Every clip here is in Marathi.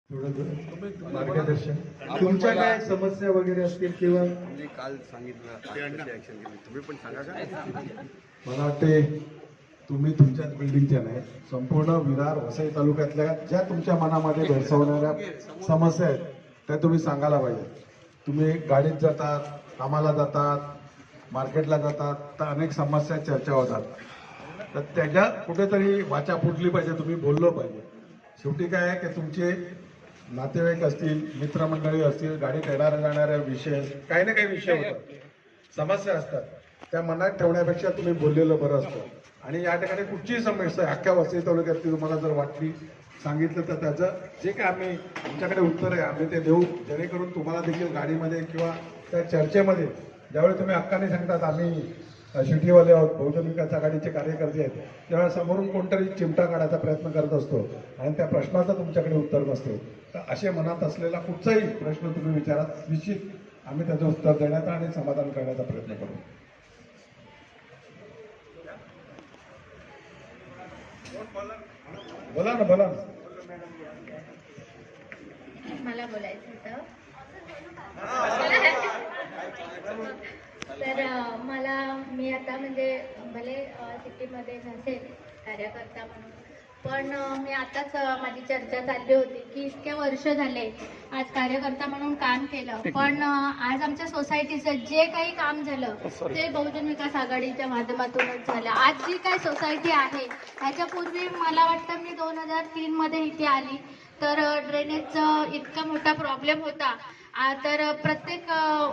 थोडं मार्गदर्शन तुमच्या काय समस्या वगैरे असतील किंवा मी काल सांगितलं ऍक्शन केली, तुम्ही पण सांगा का? मला वाटते तुम्ही तुमच्याच बिल्डिंगच्या नाही, संपूर्ण विरार वसई तालुक्यातल्या ज्या तुमच्या मनामध्ये भेडसावणाऱ्या समस्या आहेत त्या तुम्ही सांगायला पाहिजे. तुम्ही गाडीत जातात, कामाला जातात, मार्केटला जातात, तर अनेक समस्या चर्चा होतात. तर त्याच्या कुठेतरी वाचा फुटली पाहिजे, तुम्ही बोललो पाहिजे. शेवटी काय आहे की तुमचे नातेवाईक असतील, मित्रमंडळी असतील, गाडीत येणाऱ्या जाणाऱ्या विषय काही ना काही विषय होतात, समस्या असतात, त्या मनात ठेवण्यापेक्षा तुम्ही बोललेलं बरं असतं. आणि या ठिकाणी कुठचीही समस्या अख्ख्या वसई तालुक्यातली तुम्हाला जर वाटली, सांगितलं, तर त्याचं जे काय आमच्याकडे उत्तर आहे आम्ही ते देऊ, जेणेकरून तुम्हाला देखील गाडीमध्ये किंवा त्या चर्चेमध्ये ज्यावेळी तुम्ही हक्काने सांगतात आम्ही शिटीवाले आहोत, बहुजन विकास आघाडीचे कार्यकर्ते आहेत, तेव्हा समोरून कोणतरी चिमटा काढायचा प्रयत्न करत असतो आणि त्या प्रश्नाचं तुमच्याकडे उत्तर नसते. तर असे मनात असलेला कुठचाही प्रश्न तुम्ही विचारा, निश्चित आम्ही त्याचं उत्तर देण्याचा आणि समाधान करण्याचा प्रयत्न करू. बोला ना, बोला ना. मला बोलायचं होतं. तर मी आता म्हणजे भले सिटीमध्ये नसेल कार्यकर्ता म्हणून, पण मी आताच माझी चर्चा चालली होती की इतके वर्ष झाले आज कार्यकर्ता म्हणून काम केलं, पण आज आमच्या सोसायटीचं जे काही काम झालं ते बहुजन विकास आघाडीच्या माध्यमातूनच झालं. आज जी काय सोसायटी आहे ह्याच्यापूर्वी मला वाटतं मी 2003 मध्ये इथे आली, तर ड्रेनेजचा इतका मोठा प्रॉब्लेम होता. तर प्रत्येक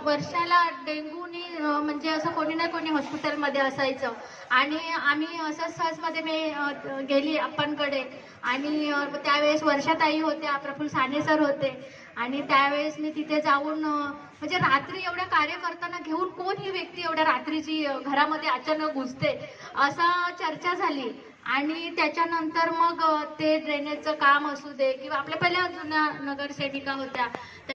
वर्षाला डेंग्यूनी म्हणजे असं कोणी ना कोणी हॉस्पिटलमध्ये असायचं. आणि आम्ही असंच सहजमध्ये मी गेली अप्पांकडे, आणि त्यावेळेस वर्षाताई होत्या, प्रफुल्ल साने सर होते, आणि त्यावेळेस मी तिथे जाऊन म्हणजे रात्री एवढ्या कार्यकर्त्यांना घेऊन कोण ही व्यक्ती एवढ्या रात्रीची घरामध्ये अचानक घुसते असं चर्चा झाली. आणि त्याच्यानंतर मग ते ड्रेनेजचं काम असू दे किंवा आपल्या पहिल्या जुन्या नगरसेविका होत्या